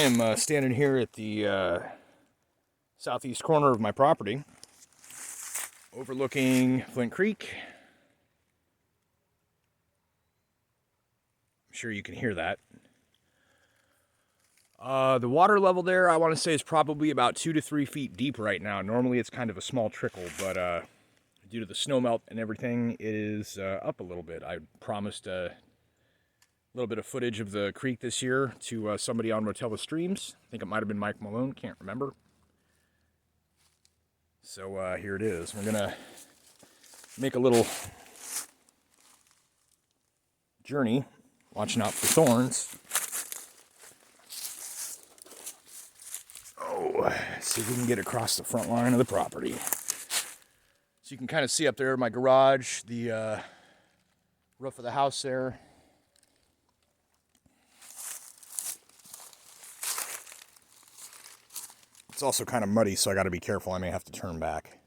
am standing here at the southeast corner of my property, overlooking Flint Creek. I'm sure you can hear that. The water level there, I want to say, is probably about 2 to 3 feet deep right now. Normally it's kind of a small trickle, but due to the snowmelt and everything, it is up a little bit. I promised a little bit of footage of the creek this year to somebody on Rotella Streams. I think it might have been Mike Malone, can't remember. So here it is. We're gonna make a little journey, watching out for thorns. Oh, see if we can get across the front line of the property. So you can kind of see up there my garage, the roof of the house there. It's also kind of muddy, so I got to be careful. I may have to turn back.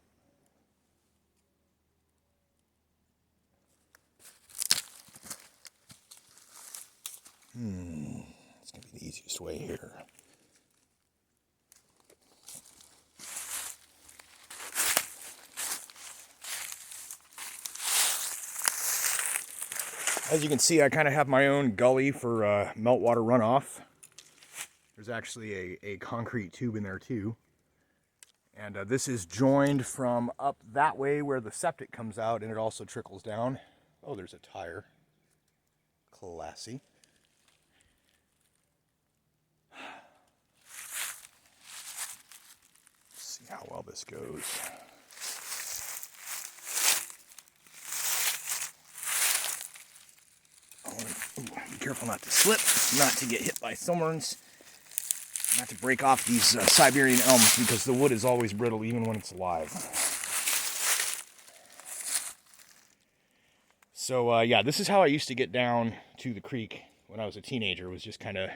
It's going to be the easiest way here. As you can see, I kind of have my own gully for meltwater runoff. There's actually a concrete tube in there too. And this is joined from up that way where the septic comes out, and it also trickles down. Oh, there's a tire. Classy. Let's see how well this goes. Be careful not to slip, not to get hit by thorns. Not to break off these Siberian elms, because the wood is always brittle even when it's alive. So yeah, this is how I used to get down to the creek when I was a teenager. Was just kind of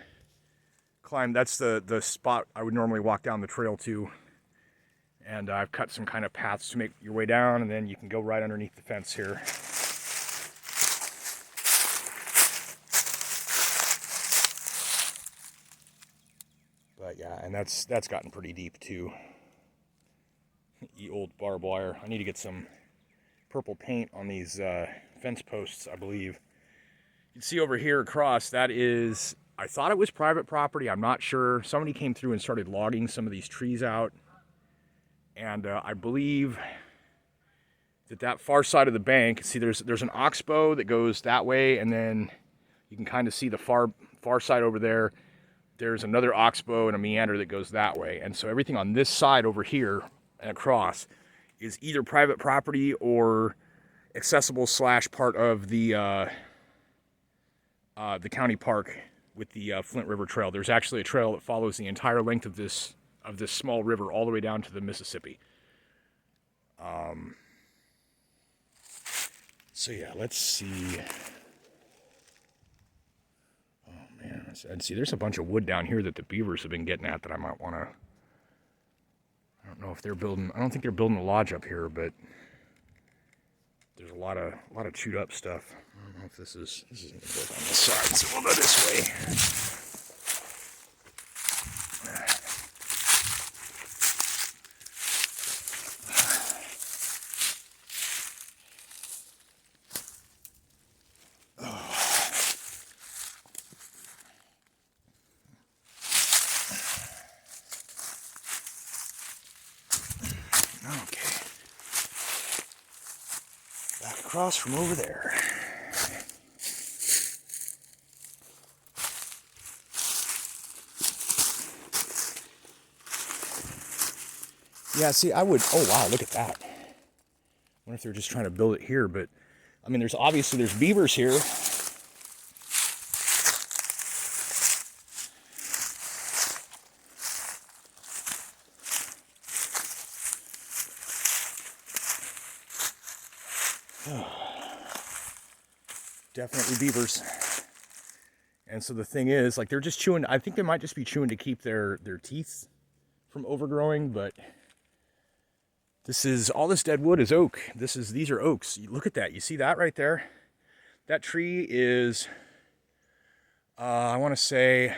climb. That's the spot I would normally walk down the trail to. And I've cut some kind of paths to make your way down, and then you can go right underneath the fence here. But yeah, and that's gotten pretty deep too. The old barbed wire. I need to get some purple paint on these fence posts, I believe. You can see over here across, that is, I thought it was private property, I'm not sure. Somebody came through and started logging some of these trees out. And I believe that far side of the bank, see there's an oxbow that goes that way, and then you can kind of see the far side over there. There's another oxbow and a meander that goes that way. And so everything on this side over here and across is either private property or accessible / part of the county park with the Flint River Trail. There's actually a trail that follows the entire length of this small river all the way down to the Mississippi. So yeah, let's see. And see, there's a bunch of wood down here that the beavers have been getting at that I might want to. I don't know if they're building. I don't think they're building a lodge up here, but there's a lot of chewed up stuff. I don't know if this isn't going to build on this side, so we'll go this way. Okay. Back across from over there. Yeah, see, I would, oh wow, look at that. I wonder if they're just trying to build it here, but, I mean, there's beavers here. Definitely beavers. And so the thing is, like, they're just chewing. I think they might just be chewing to keep their teeth from overgrowing, but this is, all this dead wood is oak. These are oaks. You look at that. You see that right there? That tree is, I want to say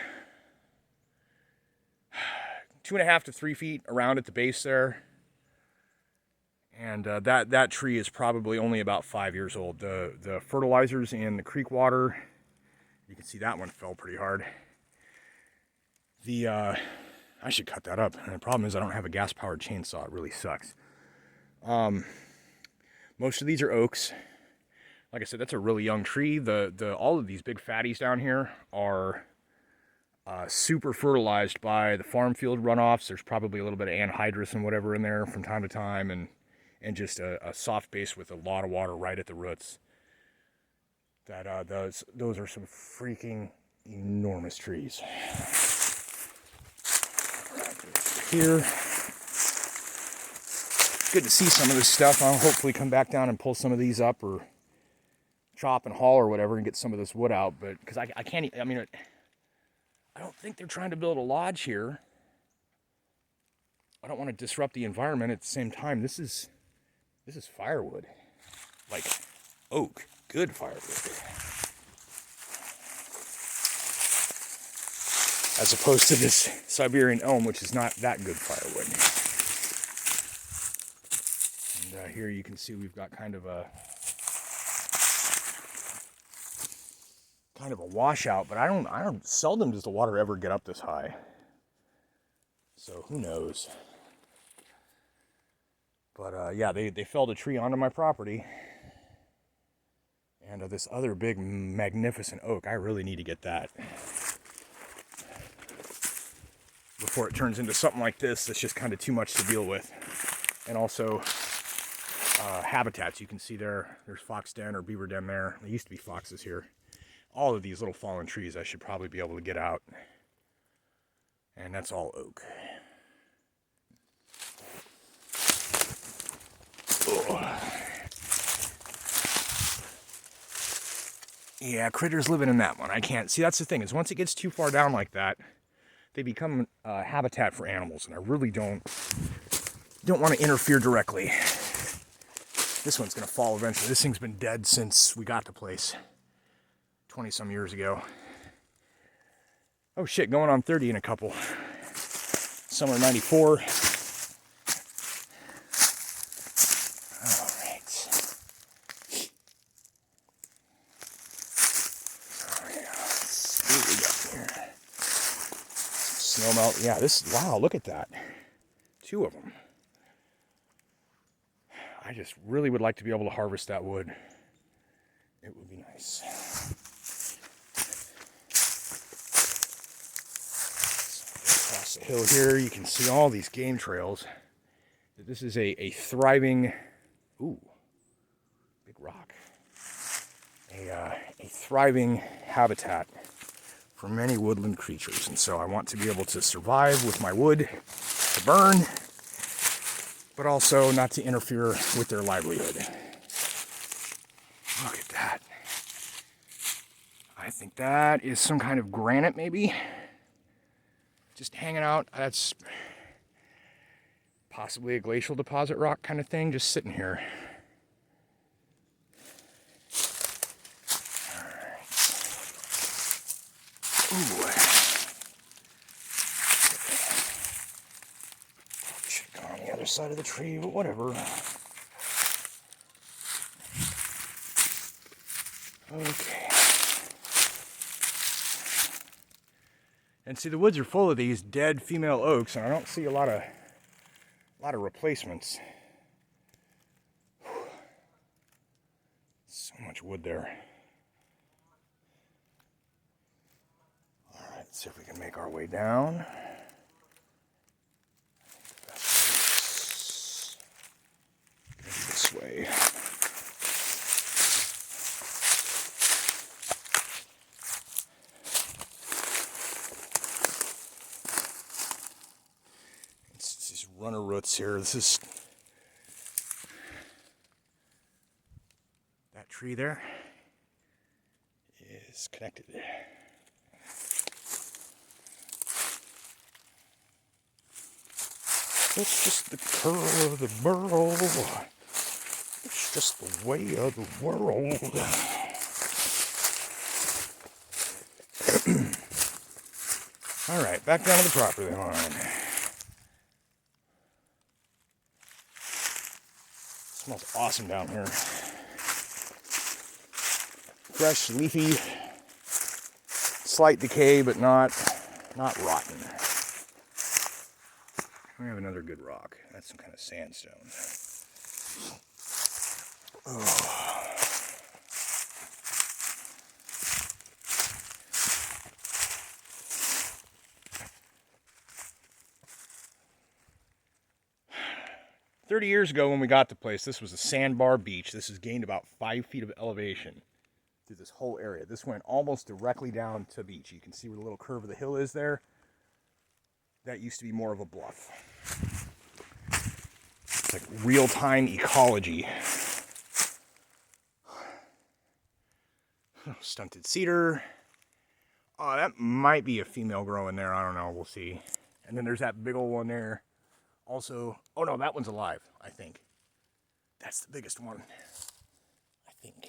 2.5 to 3 feet around at the base there. And that tree is probably only about 5 years old. The fertilizers in the creek water, you can see that one fell pretty hard. I should cut that up. And the problem is I don't have a gas-powered chainsaw. It really sucks. Most of these are oaks. Like I said, that's a really young tree. All of these big fatties down here are super fertilized by the farm field runoffs. There's probably a little bit of anhydrous and whatever in there from time to time, and just a soft base with a lot of water right at the roots. Those are some freaking enormous trees. Here, good to see some of this stuff. I'll hopefully come back down and pull some of these up, or chop and haul or whatever, and get some of this wood out. But because I can't, I mean, I don't think they're trying to build a lodge here. I don't want to disrupt the environment at the same time. This is firewood, like oak, good firewood, as opposed to this Siberian elm, which is not that good firewood. And here you can see we've got kind of a washout, but I don't seldom does the water ever get up this high. So who knows? But yeah, they felled a tree onto my property. And this other big, magnificent oak, I really need to get that before it turns into something like this that's just kind of too much to deal with. And also, habitats. You can see there's fox den or beaver den there. There used to be foxes here. All of these little fallen trees I should probably be able to get out. And that's all oak. Oh. Yeah, critters living in that one. I can't see. That's the thing, is once it gets too far down like that, they become habitat for animals, and I really don't want to interfere directly. This one's gonna fall eventually. This thing's been dead since we got the place 20 some years ago. Oh shit, going on 30 in a couple. Summer 94. Snowmelt. Yeah, wow, look at that. 2 of them. I just really would like to be able to harvest that wood. It would be nice. So across the hill here, you can see all these game trails. This is a thriving, ooh, big rock. A thriving habitat for many woodland creatures, and so I want to be able to survive with my wood to burn, but also not to interfere with their livelihood. Look at that. I think that is some kind of granite, maybe. Just hanging out. That's possibly a glacial deposit rock kind of thing, just sitting here. Ooh. Check on the other side of the tree, but whatever. Okay. And see, the woods are full of these dead female oaks, and I don't see a lot of replacements. So much wood there. Let's see if we can make our way down. Maybe this way. It's these runner roots here. This is that tree there is connected. It's just the curl of the burrow. It's just the way of the world. All right, back down to the property line. Smells awesome down here. Fresh, leafy, slight decay, but not rotten. We have another good rock. That's some kind of sandstone. Oh. 30 years ago when we got the place, this was a sandbar beach. This has gained about 5 feet of elevation through this whole area. This went almost directly down to beach. You can see where the little curve of the hill is there. That used to be more of a bluff. It's like real-time ecology. Stunted cedar. Oh, that might be a female growing there. I don't know. We'll see. And then there's that big old one there. Also, oh no, that one's alive, I think. That's the biggest one, I think.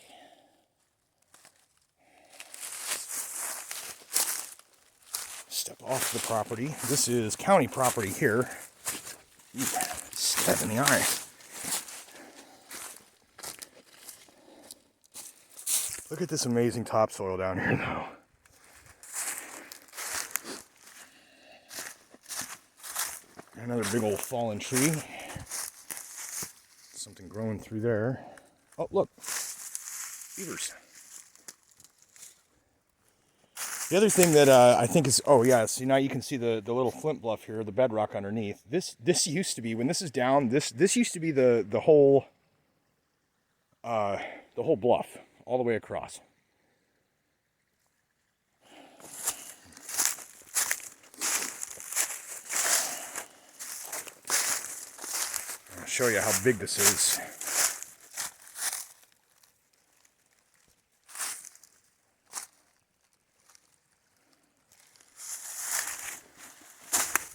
Step off the property. This is county property here. Ooh, step in the eye. Look at this amazing topsoil down here, though. Another big old fallen tree. Something growing through there. Oh, look. Beavers. The other thing that I think is, oh yeah, see now you can see the little Flint Bluff here, the bedrock underneath. This used to be, when this is down, this used to be the whole bluff all the way across. I'll show you how big this is.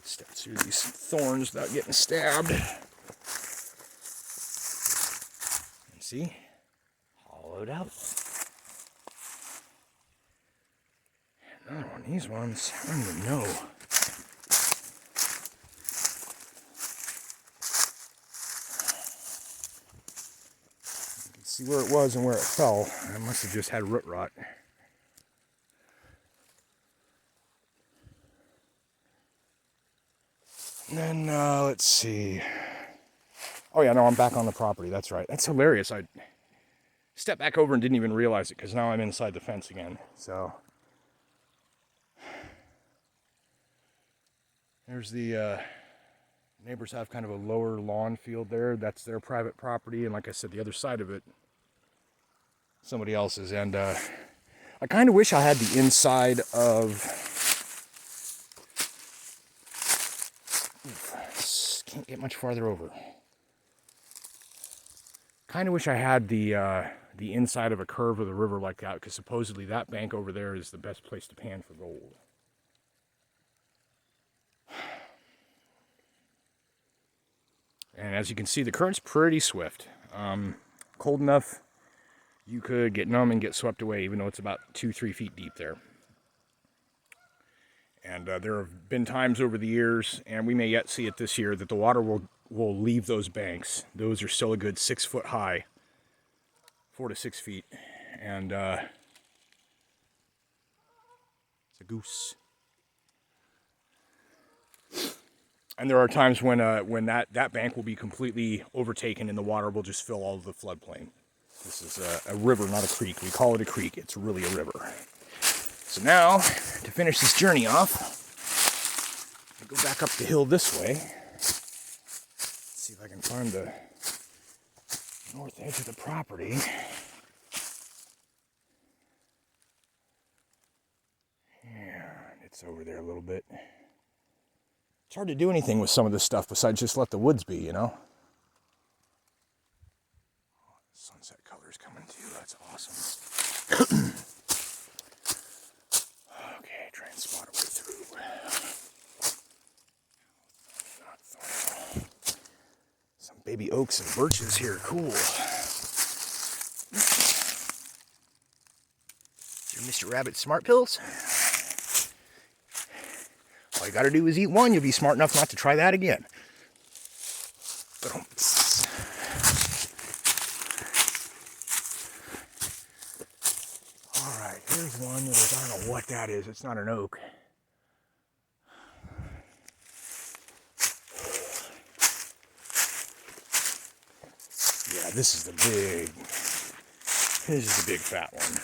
Step through these thorns without getting stabbed. And see? Hollowed out. Another one of these ones, I don't even know. See where it was and where it fell. I must have just had root rot. And then, let's see. Oh yeah, no, I'm back on the property. That's right. That's hilarious. I stepped back over and didn't even realize it because now I'm inside the fence again. So, there's the neighbors have kind of a lower lawn field there. That's their private property. And like I said, the other side of it, somebody else's. And I kind of wish I had the inside of, can't get much farther over. Kind of wish I had the inside of a curve of the river like that, because supposedly that bank over there is the best place to pan for gold. And as you can see, the current's pretty swift. Cold enough, you could get numb and get swept away, even though it's about 2-3 feet deep there. And there have been times over the years, and we may yet see it this year, that the water will leave those banks. Those are still a good 6 foot high, 4 to 6 feet. And it's a goose. And there are times when that bank will be completely overtaken and the water will just fill all of the floodplain. This is a river, not a creek. We call it a creek. It's really a river. So now, to finish this journey off, I go back up the hill this way. Let's see if I can find the north edge of the property. Yeah, it's over there a little bit. It's hard to do anything with some of this stuff besides just let the woods be, you know? Sunset color's coming too, that's awesome. Okay, try and spot a way through. Some baby oaks and birches here, cool. Your Mr. Rabbit smart pills? All you gotta do is eat one, you'll be smart enough not to try that again. one that is, I don't know what that is. It's not an oak. Yeah, this is the big fat one.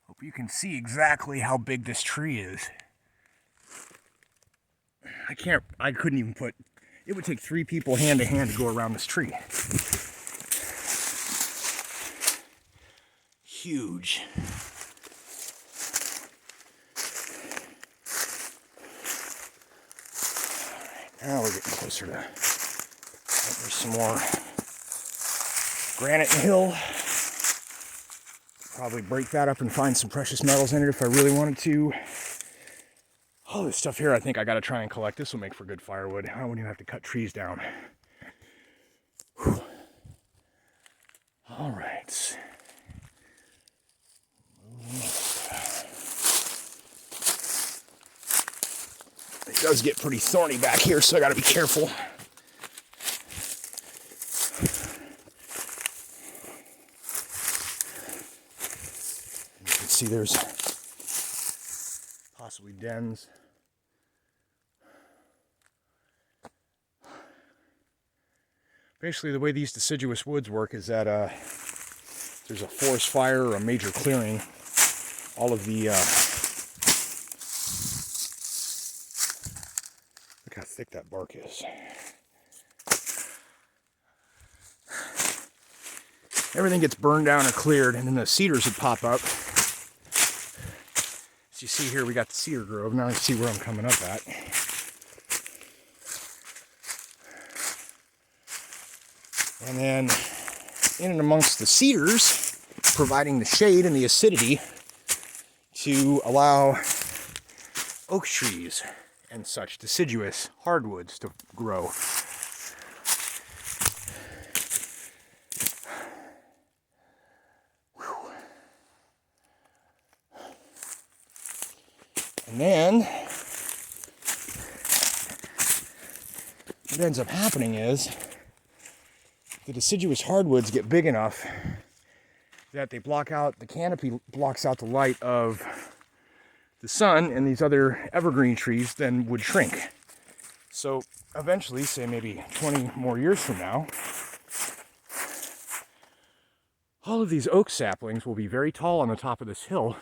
Hope you can see exactly how big this tree is. I couldn't even put, it would take 3 people hand to hand to go around this tree. Huge. Now we're getting closer to, there's some more granite and hill. Probably break that up and find some precious metals in it if I really wanted to. All this stuff here I think I gotta try and collect. This will make for good firewood. I wouldn't even have to cut trees down. Whew. All right. It does get pretty thorny back here, so I gotta be careful. You can see there's possibly dens. Basically, the way these deciduous woods work is that there's a forest fire or a major clearing. All of the look how thick that bark is. Everything gets burned down or cleared, and then the cedars would pop up. As you see here, we got the cedar grove. Now you see where I'm coming up at. And then in and amongst the cedars, providing the shade and the acidity to allow oak trees and such deciduous hardwoods to grow. Whew. And then what ends up happening is the deciduous hardwoods get big enough that they block out, the canopy blocks out the light of the sun, and these other evergreen trees then would shrink. So eventually, say maybe 20 more years from now, all of these oak saplings will be very tall on the top of this hill,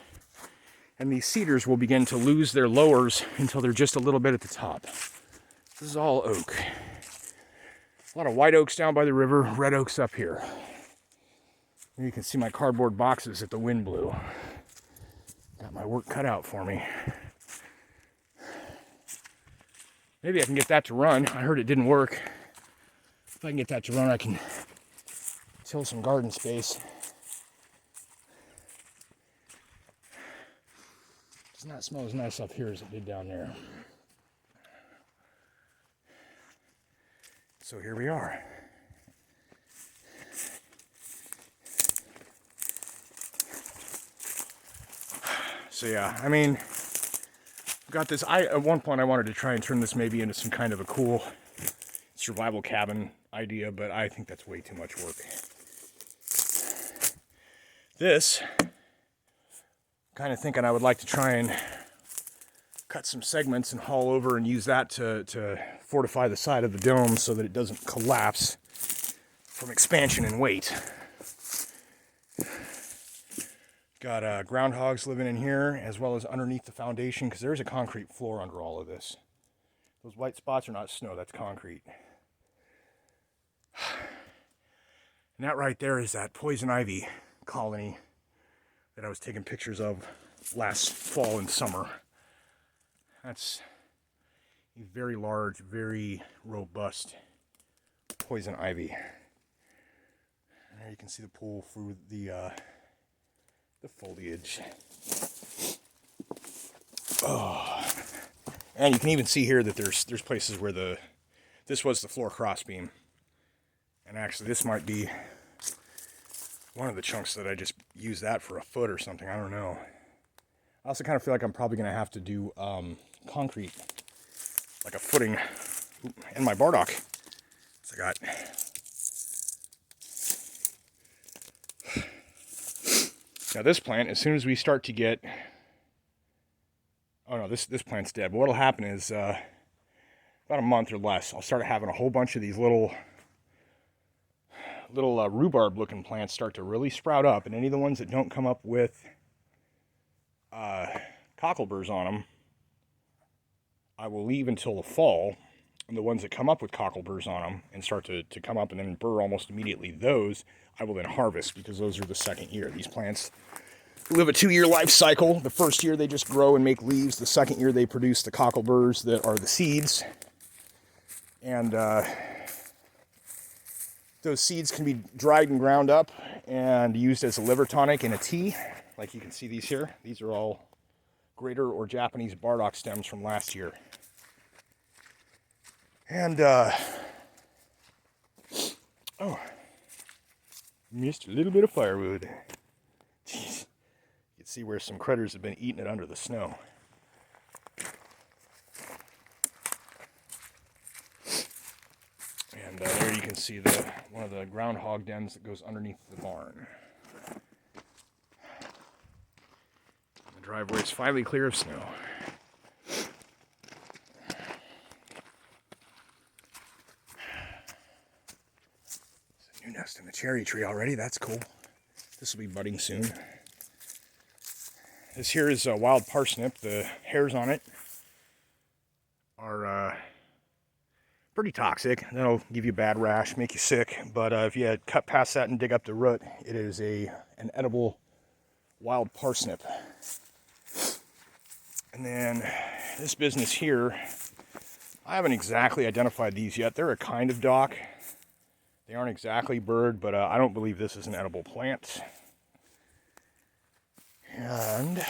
and these cedars will begin to lose their lowers until they're just a little bit at the top. This is all oak. A lot of white oaks down by the river, red oaks up here. You can see my cardboard boxes that the wind blew. Got my work cut out for me. Maybe I can get that to run. I heard it didn't work. If I can get that to run, I can till some garden space. Does not smell as nice up here as it did down there. So here we are. So yeah, I mean, got this. At one point I wanted to try and turn this maybe into some kind of a cool survival cabin idea, but I think that's way too much work. This, kind of thinking I would like to try and cut some segments and haul over and use that to fortify the side of the dome so that it doesn't collapse from expansion and weight. Got groundhogs living in here as well as underneath the foundation, because there's a concrete floor under all of this. Those white spots are not snow, that's concrete. And that right there is that poison ivy colony that I was taking pictures of last fall and summer. That's a very large, very robust poison ivy. And there you can see the pool through the foliage. Oh. And you can even see here that there's places where this was the floor crossbeam. And actually this might be one of the chunks that I just used that for a foot or something. I don't know. I also kind of feel like I'm probably going to have to do concrete, like a footing. And my burdock. It's I got. Now this plant, as soon as we start to get, oh no, this plant's dead. But what'll happen is about a month or less, I'll start having a whole bunch of these little rhubarb-looking plants start to really sprout up, and any of the ones that don't come up with cockleburs on them, I will leave until the fall. And the ones that come up with cockleburs on them and start to come up and then burr almost immediately, those I will then harvest, because those are the second year. These plants live a 2-year life cycle. The first year they just grow and make leaves. The second year they produce the cockleburs that are the seeds. And those seeds can be dried and ground up and used as a liver tonic in a tea. Like you can see these here. These are all greater or Japanese burdock stems from last year. And, oh, missed a little bit of firewood. Jeez. You can see where some critters have been eating it under the snow. And there you can see one of the groundhog dens that goes underneath the barn. The driveway is finally clear of snow. New nest in the cherry tree already. That's cool. This will be budding soon. This here is a wild parsnip. The hairs on it are pretty toxic. That'll give you a bad rash, make you sick. But if you cut past that and dig up the root, it is an edible wild parsnip. And then this business here, I haven't exactly identified these yet. They're a kind of dock. They aren't exactly bird, but I don't believe this is an edible plant. And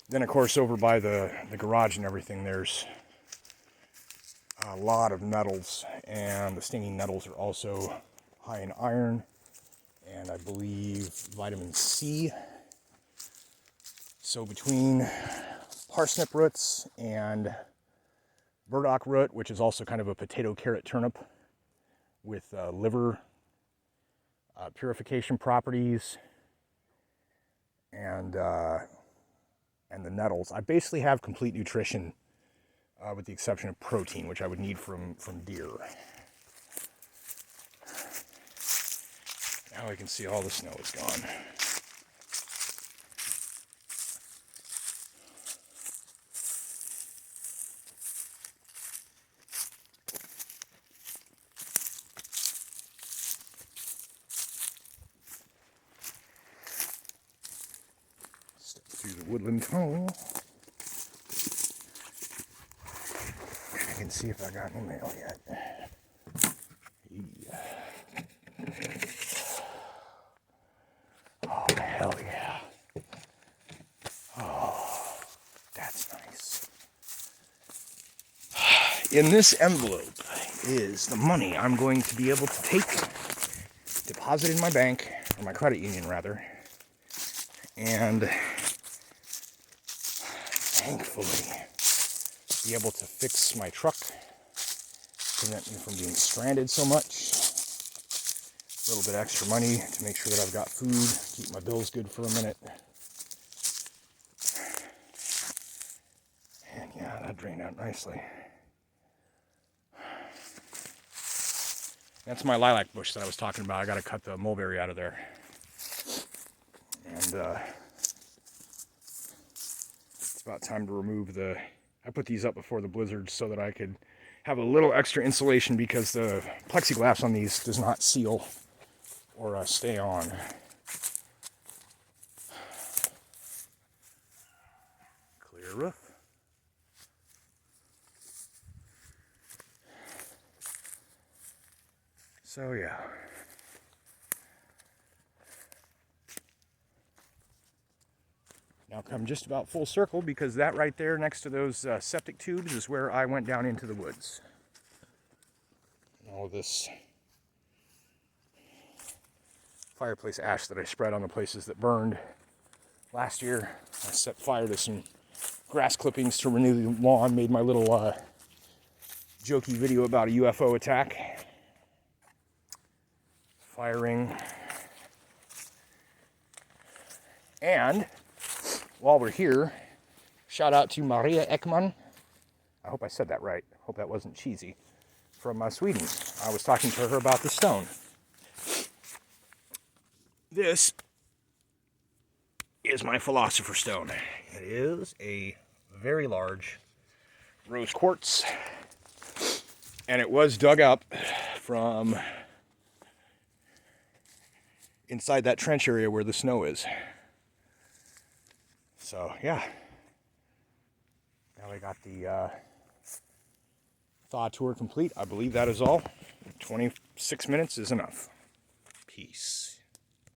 then, of course, over by the garage and everything, there's a lot of nettles. And the stinging nettles are also high in iron and I believe vitamin C. So between parsnip roots and burdock root, which is also kind of a potato, carrot, turnip, with liver purification properties, and the nettles, I basically have complete nutrition, with the exception of protein, which I would need from deer. Now I can see all the snow is gone. Through the woodland tunnel. I can see if I got any mail yet. Yeah. Oh, hell yeah. Oh, that's nice. In this envelope is the money I'm going to be able to take, deposit in my bank, or my credit union rather, and thankfully be able to fix my truck, prevent me from being stranded so much. A little bit extra money to make sure that I've got food, keep my bills good for a minute. And yeah, that drained out nicely. That's my lilac bush that I was talking about. I got to cut the mulberry out of there. And it's about time to remove I put these up before the blizzard so that I could have a little extra insulation, because the plexiglass on these does not seal or stay on. Clear roof. So yeah. Now come just about full circle, because that right there next to those septic tubes is where I went down into the woods. All this fireplace ash that I spread on the places that burned last year. I set fire to some grass clippings to renew the lawn, made my little jokey video about a UFO attack. Firing. And while we're here, shout out to Maria Ekman. I hope I said that right. Hope that wasn't cheesy. From Sweden. I was talking to her about the stone. This is my Philosopher's Stone. It is a very large rose quartz. And it was dug up from inside that trench area where the snow is. So, yeah. Now I got the thaw tour complete. I believe that is all. 26 minutes is enough. Peace.